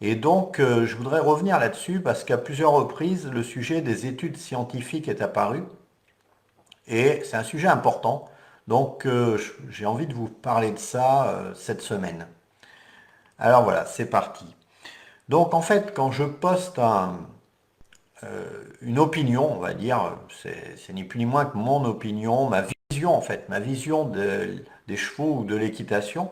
Et donc, je voudrais revenir là-dessus parce qu'à plusieurs reprises, le sujet des études scientifiques est apparu et c'est un sujet important. Donc, j'ai envie de vous parler de ça cette semaine. Alors voilà, c'est parti. Donc, en fait, quand je poste une opinion, on va dire, c'est ni plus ni moins que mon opinion, ma vision en fait, ma vision des chevaux ou de l'équitation,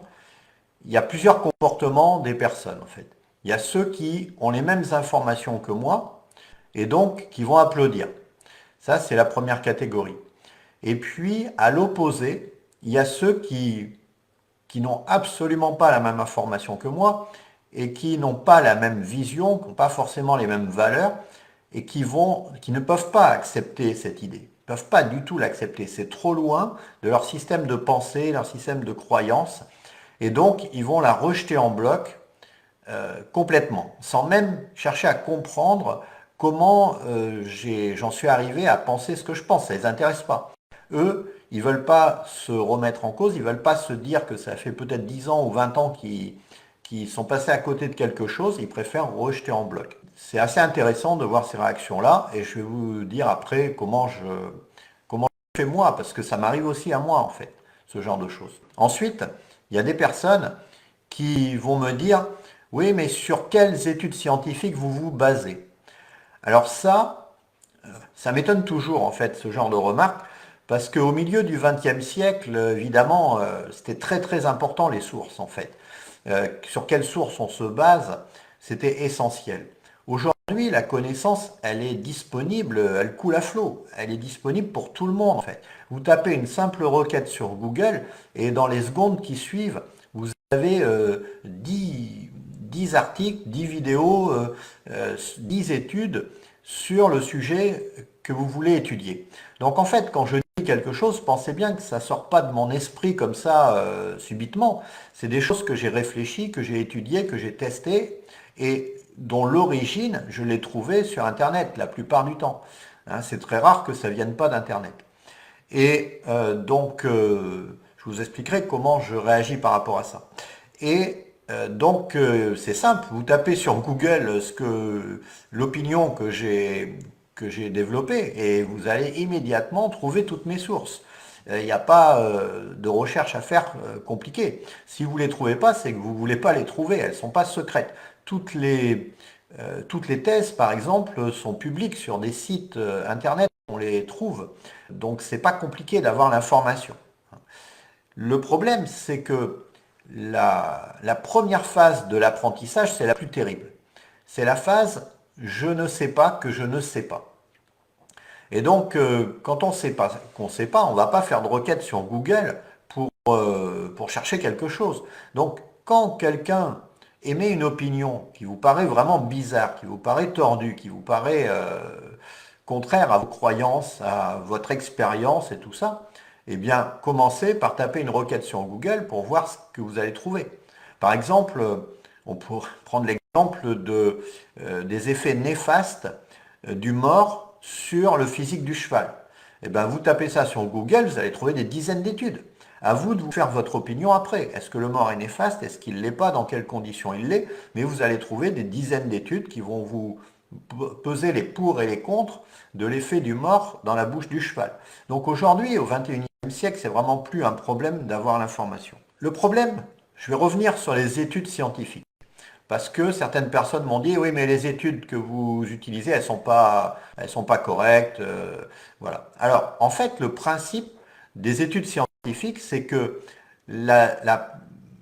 il y a plusieurs comportements des personnes en fait. Il y a ceux qui ont les mêmes informations que moi et donc qui vont applaudir. Ça, c'est la première catégorie. Et puis, à l'opposé, il y a ceux qui n'ont absolument pas la même information que moi et qui n'ont pas la même vision, qui n'ont pas forcément les mêmes valeurs et qui ne peuvent pas accepter cette idée. Ils ne peuvent pas du tout l'accepter. C'est trop loin de leur système de pensée, leur système de croyance. Et donc, ils vont la rejeter en bloc complètement, sans même chercher à comprendre comment j'en suis arrivé à penser ce que je pense. Ça ne les intéresse pas. Eux, ils ne veulent pas se remettre en cause, ils ne veulent pas se dire que ça fait peut-être 10 ans ou 20 ans qu'ils sont passés à côté de quelque chose, ils préfèrent rejeter en bloc. C'est assez intéressant de voir ces réactions-là et je vais vous dire après comment je fais moi, parce que ça m'arrive aussi à moi en fait, ce genre de choses. Ensuite, il y a des personnes qui vont me dire, oui, mais sur quelles études scientifiques vous vous basez? Alors ça m'étonne toujours en fait, ce genre de remarques, parce qu'au milieu du XXe siècle, évidemment, c'était très très important les sources en fait. Sur quelles sources on se base, c'était essentiel. Aujourd'hui, la connaissance, elle est disponible, elle coule à flot, elle est disponible pour tout le monde en fait. Vous tapez une simple requête sur Google et dans les secondes qui suivent, vous avez 10 articles, 10 vidéos, 10 études sur le sujet que vous voulez étudier. Donc en fait, quand je dis quelque chose, pensez bien que ça ne sort pas de mon esprit comme ça subitement. C'est des choses que j'ai réfléchies, que j'ai étudiées, que j'ai testées et dont l'origine, je l'ai trouvée sur Internet la plupart du temps. Hein, c'est très rare que ça ne vienne pas d'Internet. Et je vous expliquerai comment je réagis par rapport à ça. Et c'est simple, vous tapez sur Google l'opinion que j'ai développée et vous allez immédiatement trouver toutes mes sources. Il n'y a pas de recherche à faire compliquée. Si vous ne les trouvez pas, c'est que vous ne voulez pas les trouver, elles ne sont pas secrètes. Toutes les thèses, par exemple, sont publiques sur des sites internet, on les trouve. Donc c'est pas compliqué d'avoir l'information. Le problème, c'est que la première phase de l'apprentissage, c'est la plus terrible. C'est la phase je ne sais pas que je ne sais pas. Et donc, quand on sait pas qu'on ne sait pas, on ne va pas faire de requête sur Google pour chercher quelque chose. Donc, quand quelqu'un émet une opinion qui vous paraît vraiment bizarre, qui vous paraît tordue, qui vous paraît contraire à vos croyances, à votre expérience et tout ça, eh bien, commencez par taper une requête sur Google pour voir ce que vous allez trouver. Par exemple, on pourrait prendre l'exemple des effets néfastes du mort sur le physique du cheval. Eh bien, vous tapez ça sur Google, vous allez trouver des dizaines d'études. À vous de vous faire votre opinion après. Est-ce que le mort est néfaste? Est-ce qu'il ne l'est pas? Dans quelles conditions il l'est? Mais vous allez trouver des dizaines d'études qui vont vous peser les pour et les contre de l'effet du mort dans la bouche du cheval. Donc aujourd'hui, au XXIe siècle, c'est vraiment plus un problème d'avoir l'information. Le problème, je vais revenir sur les études scientifiques. Parce que certaines personnes m'ont dit, oui, mais les études que vous utilisez, elles sont pas correctes. Voilà. Alors, en fait, le principe des études scientifiques, c'est que la, la,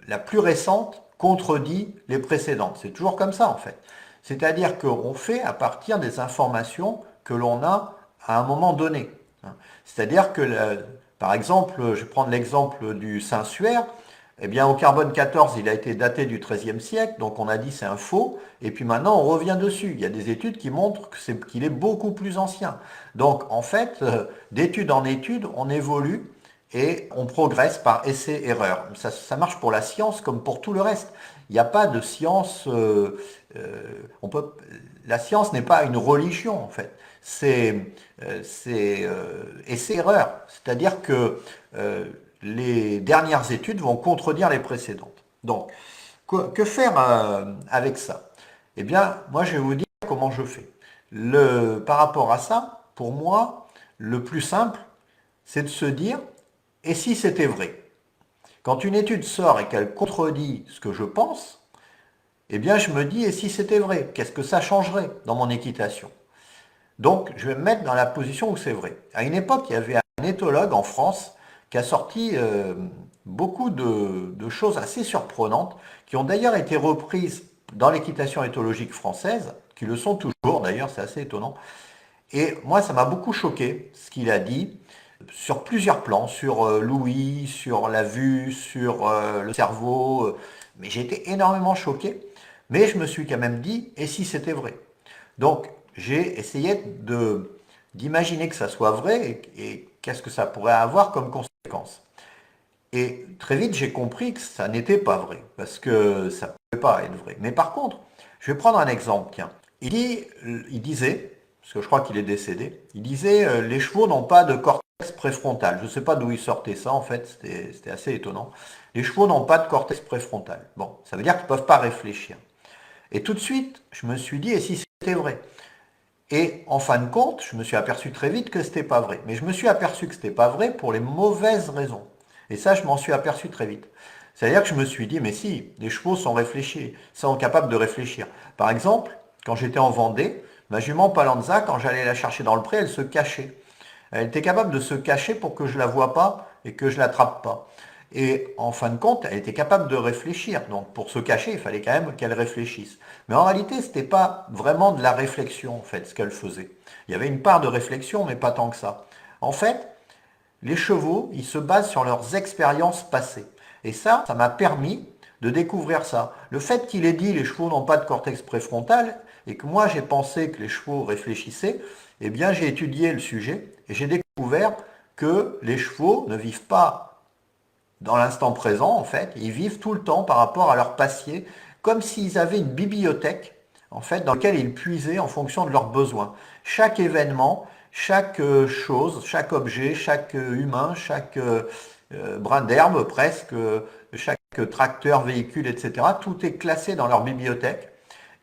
la plus récente contredit les précédentes. C'est toujours comme ça, en fait. C'est-à-dire qu'on fait à partir des informations que l'on a à un moment donné. C'est-à-dire que, par exemple, je vais prendre l'exemple du Saint-Suaire, eh bien, au carbone 14, il a été daté du XIIIe siècle, donc on a dit c'est un faux, et puis maintenant on revient dessus. Il y a des études qui montrent qu'il est beaucoup plus ancien. Donc en fait, d'étude en étude, on évolue et on progresse par essai-erreur. Ça marche pour la science comme pour tout le reste. Il n'y a pas de science. On peut, la science n'est pas une religion en fait. C'est essai-erreur. C'est-à-dire que les dernières études vont contredire les précédentes. Donc, que faire avec ça? Eh bien, moi, je vais vous dire comment je fais. Par rapport à ça, pour moi, le plus simple, c'est de se dire, et si c'était vrai? Quand une étude sort et qu'elle contredit ce que je pense, eh bien, je me dis, et si c'était vrai? Qu'est-ce que ça changerait dans mon équitation? Donc, je vais me mettre dans la position où c'est vrai. À une époque, il y avait un éthologue en France qui a sorti beaucoup de choses assez surprenantes, qui ont d'ailleurs été reprises dans l'équitation éthologique française, qui le sont toujours d'ailleurs, c'est assez étonnant. Et moi, ça m'a beaucoup choqué ce qu'il a dit sur plusieurs plans, sur l'ouïe, sur la vue, sur le cerveau. Mais j'ai été énormément choqué. Mais je me suis quand même dit, et si c'était vrai? Donc, j'ai essayé d'imaginer que ça soit vrai et qu'est-ce que ça pourrait avoir comme conséquence. Et très vite, j'ai compris que ça n'était pas vrai, parce que ça ne pouvait pas être vrai. Mais par contre, je vais prendre un exemple, tiens. Il disait, parce que je crois qu'il est décédé, il disait les chevaux n'ont pas de cortex préfrontal. Je ne sais pas d'où il sortait ça, en fait, c'était assez étonnant. Les chevaux n'ont pas de cortex préfrontal. Bon, ça veut dire qu'ils ne peuvent pas réfléchir. Et tout de suite, je me suis dit, et si c'était vrai? Et en fin de compte, je me suis aperçu très vite que c'était pas vrai. Mais je me suis aperçu que c'était pas vrai pour les mauvaises raisons. Et ça, je m'en suis aperçu très vite. C'est-à-dire que je me suis dit, mais si, les chevaux sont réfléchis, sont capables de réfléchir. Par exemple, quand j'étais en Vendée, ma jument Palanza, quand j'allais la chercher dans le pré, elle se cachait. Elle était capable de se cacher pour que je la voie pas et que je l'attrape pas. Et en fin de compte, elle était capable de réfléchir. Donc pour se cacher, il fallait quand même qu'elle réfléchisse. Mais en réalité, ce n'était pas vraiment de la réflexion, en fait, ce qu'elle faisait. Il y avait une part de réflexion, mais pas tant que ça. En fait, les chevaux, ils se basent sur leurs expériences passées. Et ça m'a permis de découvrir ça. Le fait qu'il ait dit les chevaux n'ont pas de cortex préfrontal et que moi j'ai pensé que les chevaux réfléchissaient, eh bien j'ai étudié le sujet et j'ai découvert que les chevaux ne vivent pas dans l'instant présent en fait, ils vivent tout le temps par rapport à leur passé, comme s'ils avaient une bibliothèque en fait dans laquelle ils puisaient en fonction de leurs besoins. Chaque événement, chaque chose, chaque objet, chaque humain, chaque brin d'herbe presque, chaque tracteur, véhicule, etc. Tout est classé dans leur bibliothèque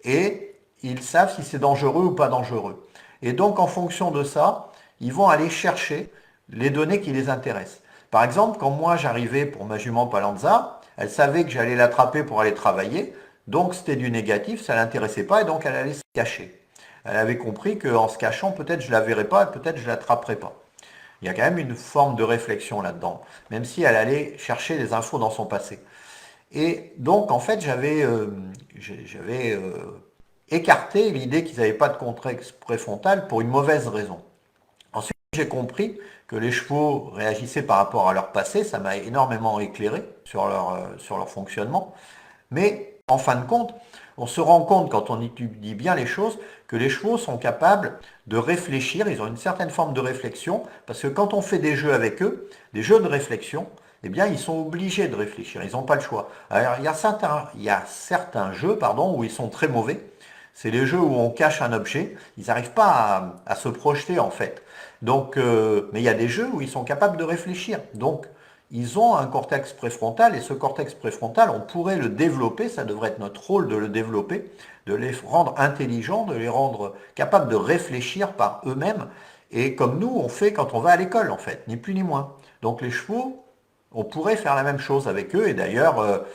et ils savent si c'est dangereux ou pas dangereux. Et donc en fonction de ça, ils vont aller chercher les données qui les intéressent. Par exemple, quand moi j'arrivais pour ma jument Palanza, elle savait que j'allais l'attraper pour aller travailler, donc c'était du négatif, ça ne l'intéressait pas et donc elle allait se cacher. Elle avait compris qu'en se cachant, peut-être je ne la verrais pas, peut-être je ne l'attraperais pas. Il y a quand même une forme de réflexion là-dedans, même si elle allait chercher des infos dans son passé. Et donc, en fait, j'avais écarté l'idée qu'ils n'avaient pas de cortex préfrontal pour une mauvaise raison. Ensuite, j'ai compris que les chevaux réagissaient par rapport à leur passé, ça m'a énormément éclairé sur leur fonctionnement. Mais en fin de compte, on se rend compte quand on étudie bien les choses que les chevaux sont capables de réfléchir, ils ont une certaine forme de réflexion, parce que quand on fait des jeux avec eux, des jeux de réflexion, eh bien ils sont obligés de réfléchir, ils n'ont pas le choix. Alors il y a certains jeux pardon, où ils sont très mauvais, c'est les jeux où on cache un objet, ils n'arrivent pas à se projeter en fait. Donc, mais il y a des jeux où ils sont capables de réfléchir. Donc, ils ont un cortex préfrontal et ce cortex préfrontal, on pourrait le développer, ça devrait être notre rôle de le développer, de les rendre intelligents, de les rendre capables de réfléchir par eux-mêmes, et comme nous, on fait quand on va à l'école, en fait, ni plus ni moins. Donc les chevaux, on pourrait faire la même chose avec eux, et d'ailleurs,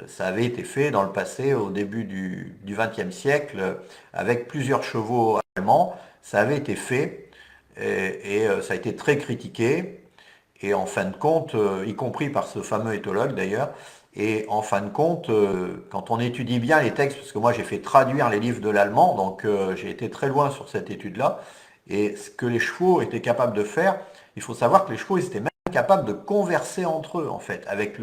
ça avait été fait dans le passé, au début du XXe siècle, avec plusieurs chevaux allemands, ça avait été fait, et ça a été très critiqué, et en fin de compte, y compris par ce fameux éthologue d'ailleurs, et en fin de compte, quand on étudie bien les textes, parce que moi j'ai fait traduire les livres de l'allemand, donc j'ai été très loin sur cette étude-là, et ce que les chevaux étaient capables de faire, il faut savoir que les chevaux ils étaient même capables de converser entre eux, en fait, avec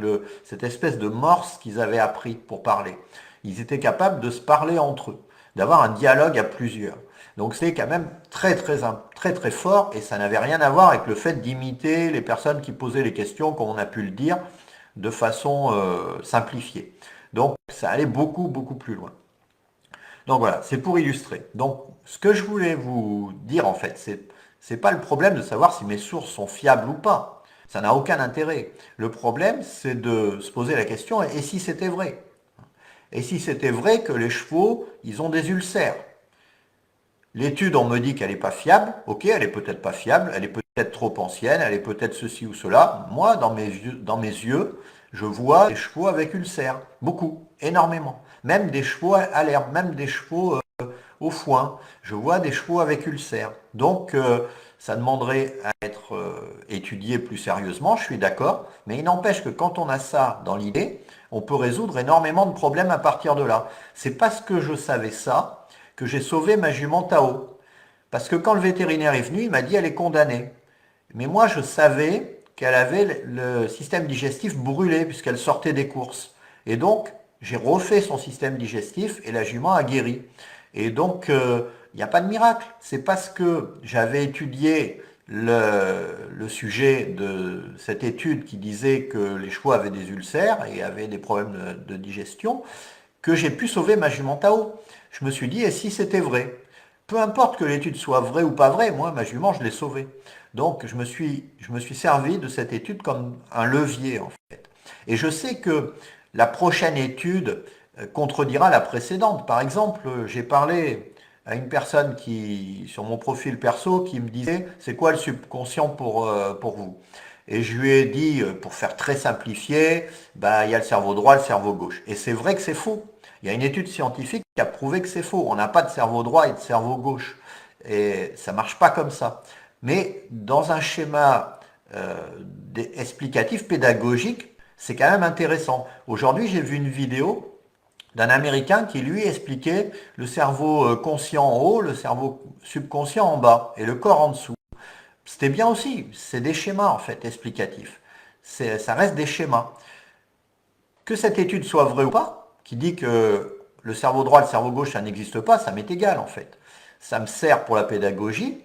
cette espèce de morse qu'ils avaient appris pour parler. Ils étaient capables de se parler entre eux, d'avoir un dialogue à plusieurs. Donc c'est quand même très très fort et ça n'avait rien à voir avec le fait d'imiter les personnes qui posaient les questions, comme on a pu le dire, de façon simplifiée. Donc ça allait beaucoup plus loin. Donc voilà, c'est pour illustrer. Donc ce que je voulais vous dire en fait, c'est pas le problème de savoir si mes sources sont fiables ou pas. Ça n'a aucun intérêt. Le problème, c'est de se poser la question, et si c'était vrai? Et si c'était vrai que les chevaux, ils ont des ulcères. L'étude, on me dit qu'elle n'est pas fiable. Ok, elle est peut-être pas fiable, elle est peut-être trop ancienne, elle est peut-être ceci ou cela. Moi, dans mes yeux, je vois des chevaux avec ulcères. Beaucoup, énormément. Même des chevaux à l'herbe, même des chevaux au foin. Je vois des chevaux avec ulcères. Donc, ça demanderait à être étudié plus sérieusement, je suis d'accord. Mais il n'empêche que quand on a ça dans l'idée, on peut résoudre énormément de problèmes à partir de là. C'est parce que je savais ça que j'ai sauvé ma jument Tao. Parce que quand le vétérinaire est venu, il m'a dit elle est condamnée. Mais moi, je savais qu'elle avait le système digestif brûlé puisqu'elle sortait des courses. Et donc, j'ai refait son système digestif et la jument a guéri. Et donc, il n'y a pas de miracle. C'est parce que j'avais étudié le sujet de cette étude qui disait que les chevaux avaient des ulcères et avaient des problèmes de digestion que j'ai pu sauver ma jument Tao. Je me suis dit, et si c'était vrai? Peu importe que l'étude soit vraie ou pas vraie, moi, ma jument, je l'ai sauvée. Donc, je me suis servi de cette étude comme un levier, en fait. Et je sais que la prochaine étude contredira la précédente. Par exemple, j'ai parlé à une personne sur mon profil perso, qui me disait, c'est quoi le subconscient pour vous? Et je lui ai dit, pour faire très simplifié, bah, il y a le cerveau droit, le cerveau gauche. Et c'est vrai que c'est faux. Il y a une étude scientifique qui a prouvé que c'est faux. On n'a pas de cerveau droit et de cerveau gauche. Et ça ne marche pas comme ça. Mais dans un schéma explicatif, pédagogique, c'est quand même intéressant. Aujourd'hui, j'ai vu une vidéo d'un Américain qui lui expliquait le cerveau conscient en haut, le cerveau subconscient en bas et le corps en dessous. C'était bien aussi, c'est des schémas en fait explicatifs. Ça reste des schémas. Que cette étude soit vraie ou pas, qui dit que le cerveau droit et le cerveau gauche, ça n'existe pas, ça m'est égal en fait. Ça me sert pour la pédagogie.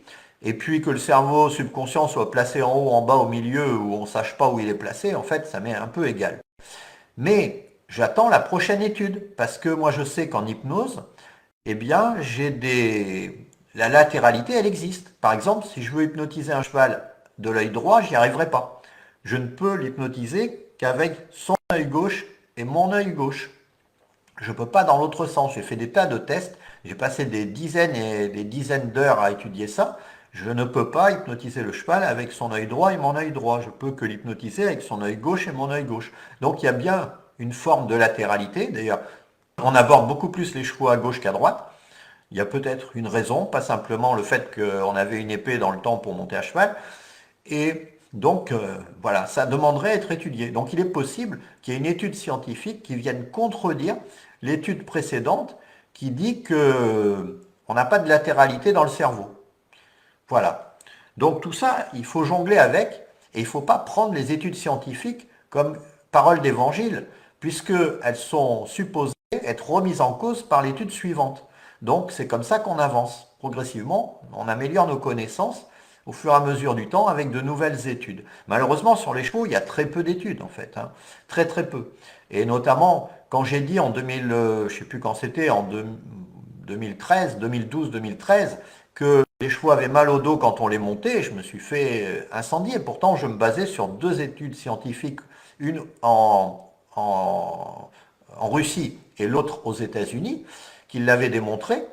Et puis que le cerveau subconscient soit placé en haut, en bas, au milieu, où on ne sache pas où il est placé, en fait, ça m'est un peu égal. Mais j'attends la prochaine étude, parce que moi je sais qu'en hypnose, eh bien, la latéralité, elle existe. Par exemple, si je veux hypnotiser un cheval de l'œil droit, j'y arriverai pas. Je ne peux l'hypnotiser qu'avec son œil gauche et mon œil gauche. Je ne peux pas dans l'autre sens. J'ai fait des tas de tests. J'ai passé des dizaines et des dizaines d'heures à étudier ça. Je ne peux pas hypnotiser le cheval avec son œil droit et mon œil droit. Je peux que l'hypnotiser avec son œil gauche et mon œil gauche. Donc il y a bien une forme de latéralité. D'ailleurs, on aborde beaucoup plus les chevaux à gauche qu'à droite. Il y a peut-être une raison, pas simplement le fait qu'on avait une épée dans le temps pour monter à cheval. Et donc, voilà, ça demanderait à être étudié. Donc, il est possible qu'il y ait une étude scientifique qui vienne contredire l'étude précédente qui dit que on n'a pas de latéralité dans le cerveau. Voilà. Donc, tout ça, il faut jongler avec et il ne faut pas prendre les études scientifiques comme parole d'évangile, puisqu'elles sont supposées être remises en cause par l'étude suivante. Donc, c'est comme ça qu'on avance progressivement, on améliore nos connaissances au fur et à mesure du temps avec de nouvelles études. Malheureusement, sur les chevaux, il y a très peu d'études en fait, hein. Très très peu. Et notamment, quand j'ai dit en 2000, je ne sais plus quand c'était, en 2013, 2012, 2013, que les chevaux avaient mal au dos quand on les montait, je me suis fait incendier. Pourtant, je me basais sur deux études scientifiques, une en Russie et l'autre aux États-Unis, qui l'avaient démontré.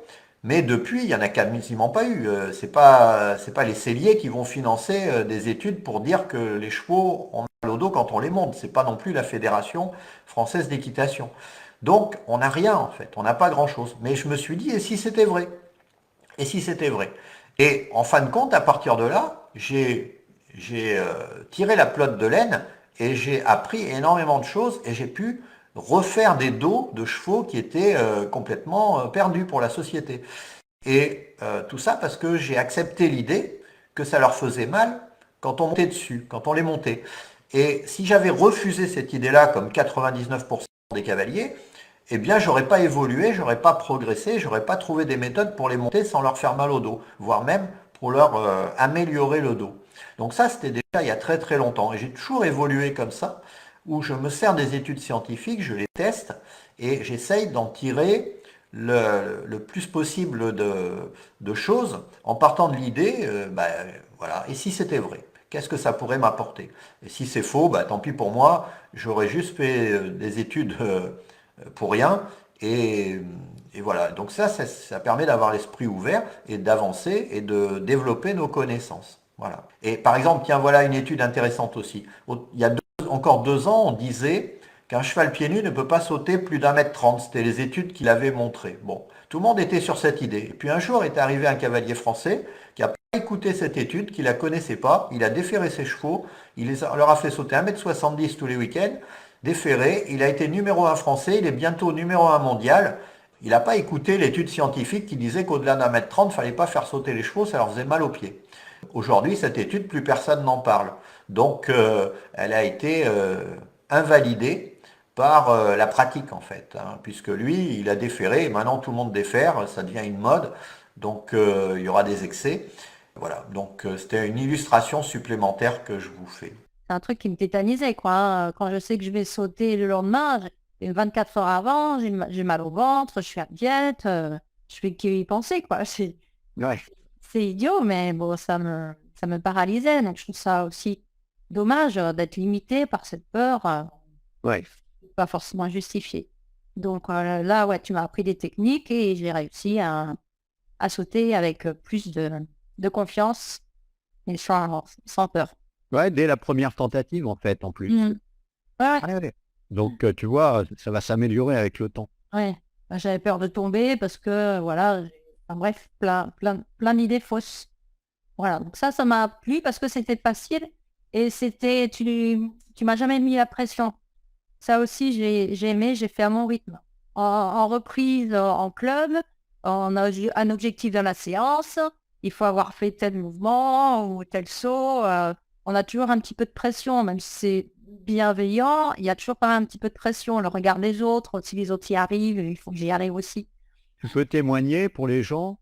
Mais depuis, il n'y en a quasiment pas eu. C'est pas les celliers qui vont financer des études pour dire que les chevaux ont mal au dos quand on les monte. C'est pas non plus la Fédération française d'équitation. Donc, on n'a rien en fait. On n'a pas grand-chose. Mais je me suis dit, et si c'était vrai? Et si c'était vrai? Et en fin de compte, à partir de là, j'ai tiré la pelote de laine et j'ai appris énormément de choses et j'ai pu refaire des dos de chevaux qui étaient complètement perdus pour la société. Et tout ça parce que j'ai accepté l'idée que ça leur faisait mal quand on montait dessus, quand on les montait. Et si j'avais refusé cette idée-là, comme 99% des cavaliers, eh bien, j'aurais pas évolué, j'aurais pas progressé, j'aurais pas trouvé des méthodes pour les monter sans leur faire mal au dos, voire même pour leur améliorer le dos. Donc ça, c'était déjà il y a très très longtemps. Et j'ai toujours évolué comme ça, où je me sers des études scientifiques, je les teste et j'essaye d'en tirer le plus possible de choses en partant de l'idée, voilà, et si c'était vrai, qu'est-ce que ça pourrait m'apporter? Et si c'est faux, bah, tant pis pour moi, j'aurais juste fait des études pour rien, Et, et voilà, donc ça permet d'avoir l'esprit ouvert et d'avancer et de développer nos connaissances. Voilà. Et par exemple, tiens, voilà une étude intéressante aussi. Il y a encore 2 ans, on disait qu'un cheval pieds nus ne peut pas sauter plus d'1,30 m. C'était les études qu'il avait montrées. Bon, tout le monde était sur cette idée. Et puis un jour est arrivé un cavalier français qui a pas écouté cette étude, qui la connaissait pas. Il a déféré ses chevaux, leur a fait sauter 1,70 m tous les week-ends. Déféré, il a été numéro 1 français, il est bientôt numéro 1 mondial. Il n'a pas écouté l'étude scientifique qui disait qu'au-delà d'1,30 m, il ne fallait pas faire sauter les chevaux, ça leur faisait mal aux pieds. Aujourd'hui, cette étude, plus personne n'en parle. Donc, elle a été invalidée par la pratique, en fait, hein, puisque lui, il a déféré, et maintenant tout le monde défère, ça devient une mode, donc il y aura des excès. Voilà, donc c'était une illustration supplémentaire que je vous fais. C'est un truc qui me tétanisait, quoi, hein. Quand je sais que je vais sauter le lendemain, 24 heures avant, j'ai mal au ventre, je suis inquiète, je fais qu'y penser, quoi. Ouais. C'est idiot, mais bon, ça me paralysait. Donc, je trouve ça aussi dommage d'être limité par cette peur, Ouais. pas forcément justifiée. Donc là, ouais, tu m'as appris des techniques et j'ai réussi à sauter avec plus de confiance et sans peur. Ouais, dès la première tentative, en fait, en plus. Mm. Ouais, Ouais, ouais. Donc, tu vois, ça va s'améliorer avec le temps. ouais. J'avais peur de tomber parce que, voilà, enfin, bref, plein d'idées fausses. Voilà, donc ça m'a plu parce que c'était facile et tu m'as jamais mis la pression. Ça aussi, j'ai aimé, j'ai fait à mon rythme. En reprise, en club, on a eu un objectif dans la séance, il faut avoir fait tel mouvement ou tel saut. On a toujours un petit peu de pression, même si c'est bienveillant, il y a toujours quand même un petit peu de pression. Le regard des autres, si les autres y arrivent, il faut que j'y arrive aussi. Tu peux témoigner pour les gens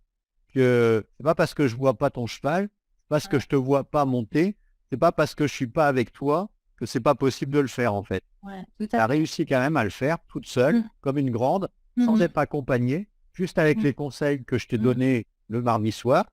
que c'est pas parce que je vois pas ton cheval, c'est parce que je te vois pas monter, c'est pas parce que je suis pas avec toi que c'est pas possible de le faire, en fait. Ouais, tout Tu à as fait. réussi quand même à le faire toute seule, Mm, comme une grande, sans mhm, être accompagnée, juste avec mm, les conseils que je t'ai mm. donnés le mardi soir,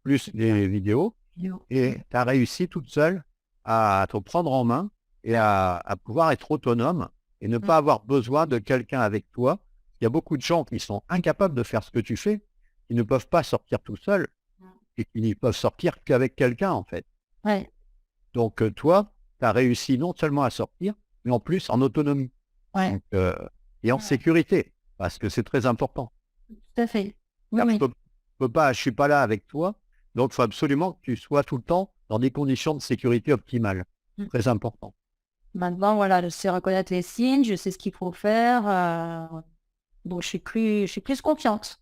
plus C'est ça. les vidéos, Yo. et tu as réussi toute seule à te prendre en main et à pouvoir être autonome et ne Mm, pas avoir besoin de quelqu'un avec toi. Il y a beaucoup de gens qui sont incapables de faire ce que tu fais, qui ne peuvent pas sortir tout seuls mm. et qui ne peuvent sortir qu'avec quelqu'un, en fait. Ouais, Donc, toi, tu as réussi non seulement à sortir, mais en plus en autonomie. ouais, Donc, et en ouais, sécurité, parce que c'est très important. tout à fait. Oui, Car oui. je suis pas là avec toi, donc il faut absolument que tu sois tout le temps dans des conditions de sécurité optimales. Mm. Très important. Maintenant, voilà, je sais reconnaître les signes, je sais ce qu'il faut faire. Donc, je suis plus confiante.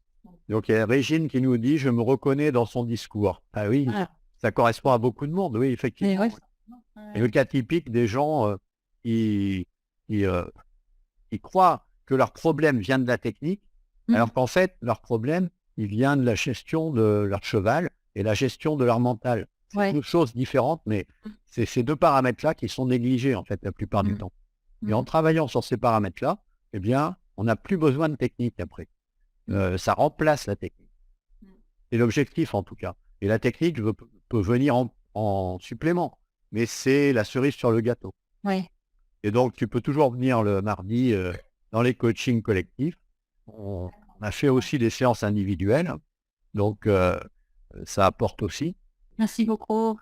Donc, il y a Régine qui nous dit, je me reconnais dans son discours. Ah oui, Voilà. ça correspond à beaucoup de monde, oui, Et ouais. effectivement. Et Ouais. le cas typique des gens qui, qui, euh, qui croient que leur problème vient de la technique, Mm. alors qu'en fait, leur problème, il vient de la gestion de leur cheval et la gestion de leur mental. C'est Ouais. deux choses différentes, mais c'est ces deux paramètres-là qui sont négligés, en fait, la plupart du Mm. temps. Et en Mm. travaillant sur ces paramètres-là, eh bien, on n'a plus besoin de technique après. Mm. Ça remplace la technique. Mm. C'est l'objectif, en tout cas. Et la technique peut venir en supplément, mais c'est la cerise sur le gâteau. Ouais. Et donc, tu peux toujours venir le mardi dans les coachings collectifs. On a fait aussi des séances individuelles, donc ça apporte aussi. Merci beaucoup.